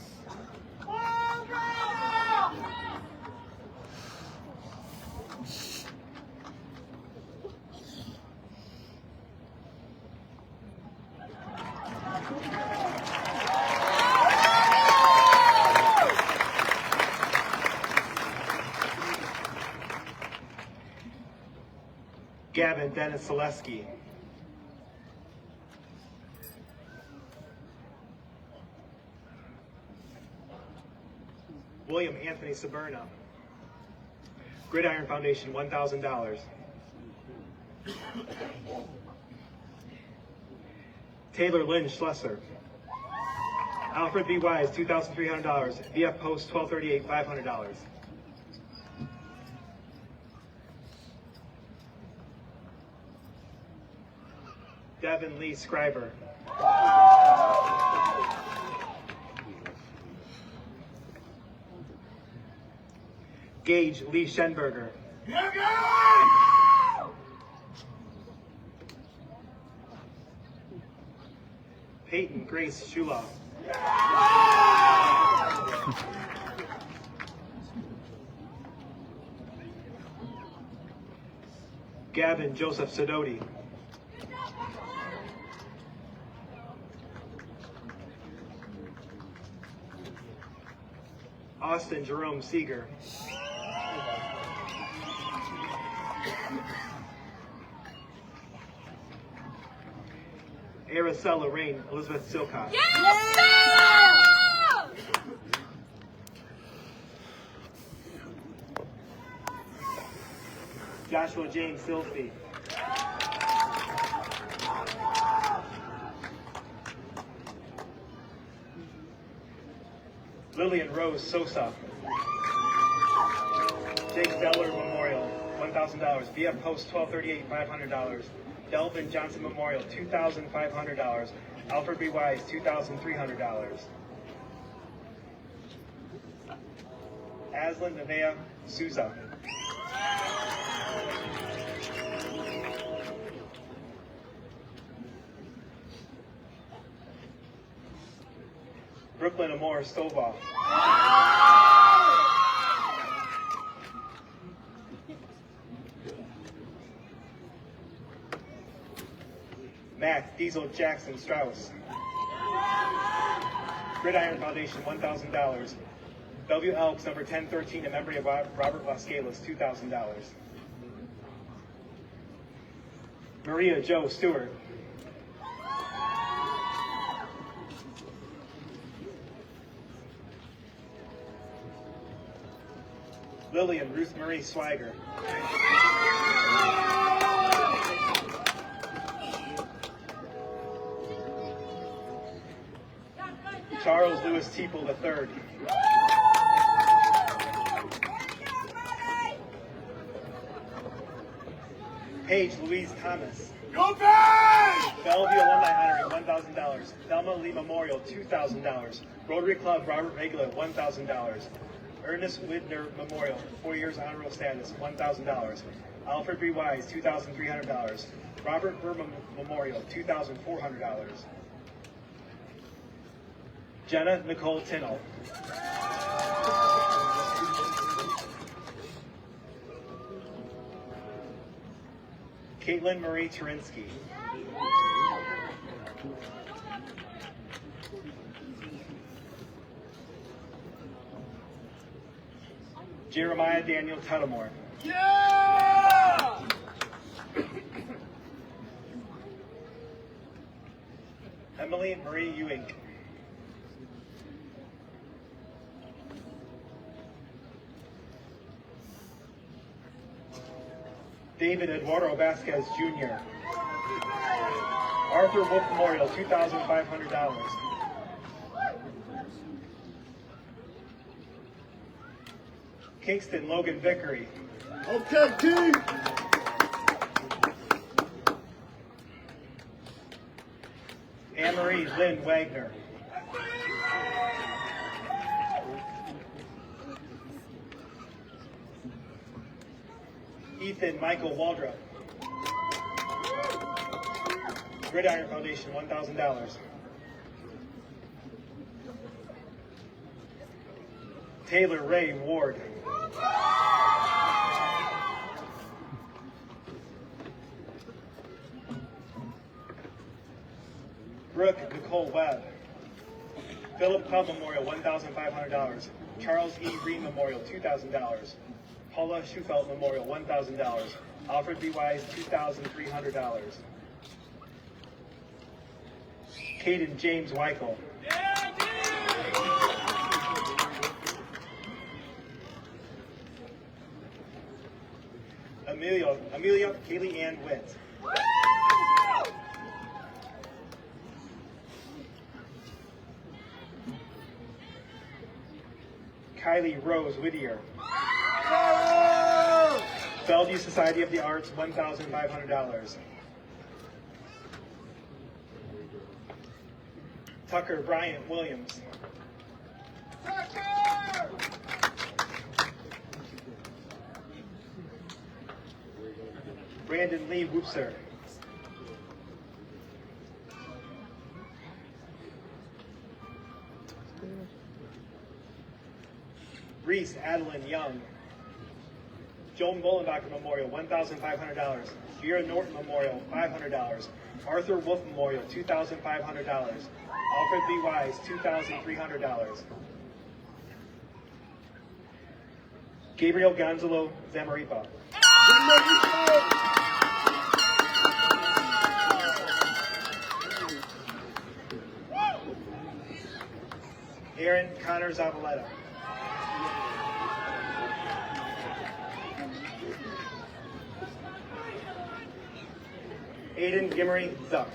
S4: Gavin Dennis Selesky. William Anthony Saberna. Gridiron Foundation, $1,000. Taylor Lynn Schlesser. Alfred B. Wise, $2,300. VF Post 1238, $500. Devin Lee Scriber. Gage Lee Schenberger. Peyton Grace Shula. Gavin Joseph Sidoti. Austin Jerome Seeger. Araceli Rain Elizabeth Silcott. Joshua James Silsby. Lillian Rose Sosa. Jake Zeller Memorial, $1,000. VF Post 1238, $500. Delvin Johnson Memorial, $2,500. Alfred B. Wise, $2,300. Aslan Nevea Souza. Brooklyn Amore Stovall. Max Diesel Jackson Strauss. Gridiron Foundation, $1,000. Bellevue Elks, number 1013, in memory of Robert Vasquez, $2,000. Maria Jo Stewart. Lillian Ruth Marie Swiger. Charles Lewis Teeple III. Paige Louise Thomas.
S6: Go back!
S4: Bellevue Alumni Honoring, $1,000. Thelma Lee Memorial, $2,000. Rotary Club Robert Regula, $1,000. Ernest Widner Memorial, 4 years honorable status, $1,000. Alfred B. Wise, $2,300. Robert Burr Memorial, $2,400. Jenna Nicole Tinnell. Caitlin Marie Turinsky. Jeremiah Daniel Tuttlemore.
S6: Yeah!
S4: Emily Marie Ewing. David Eduardo Vasquez Jr. Arthur Wolf Memorial, $2,500. Kingston Logan Vickery.
S6: Okay, team!
S4: Anne-Marie Lynn Wagner. Ethan Michael Waldrop. Gridiron Foundation, $1,000. Taylor Ray Ward. Brooke Nicole Webb. Philip Cobb Memorial, $1,500. Charles E. Reed Memorial, $2,000. Paula Schufelt Memorial, $1,000. Alfred B. Wise, $2,300. Caden James Weichel. Amelia Kaylee Ann Witt. Kylie Rose Whittier. Bellevue Society of the Arts, $1,500. Tucker Bryant Williams. Brandon Lee Woopser. Reese Adeline Young. Joan Bollenbacher Memorial, $1,500. Vera Norton Memorial, $500. Arthur Wolf Memorial, $2,500. Alfred B. Wise, $2,300. Gabriel Gonzalo Zamaripa. Aaron Connor Zavaleta. Aiden Gimmery Zuck.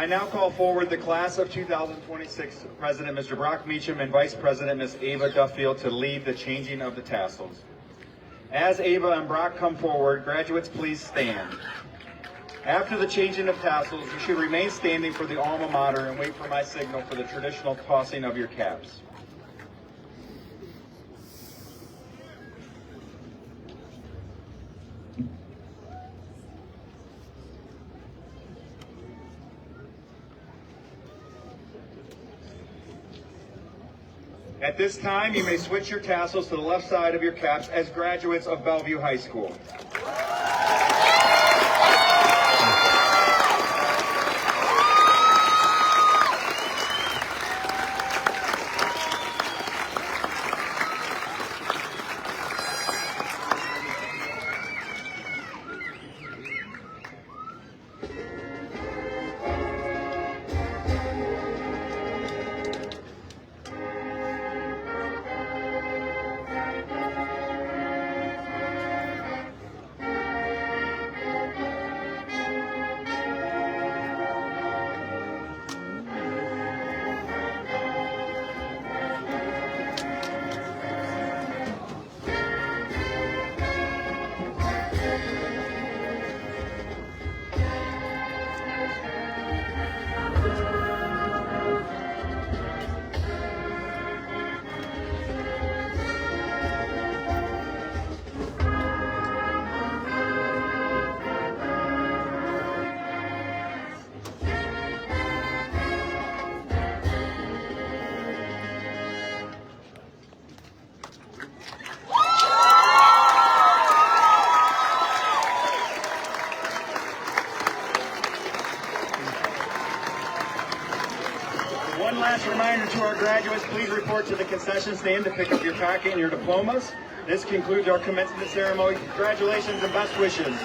S1: I now call forward the class of 2026 President Mr. Brock Meacham and Vice President Ms. Ava Duffield to lead the changing of the tassels. As Ava and Brock come forward, graduates please stand. After the changing of tassels, you should remain standing for the alma mater and wait for my signal for the traditional tossing of your caps. At this time, you may switch your tassels to the left side of your caps as graduates of Bellevue High School. One last reminder to our graduates, please report to the concession stand to pick up your packet and your diplomas. This concludes our commencement ceremony. Congratulations and best wishes.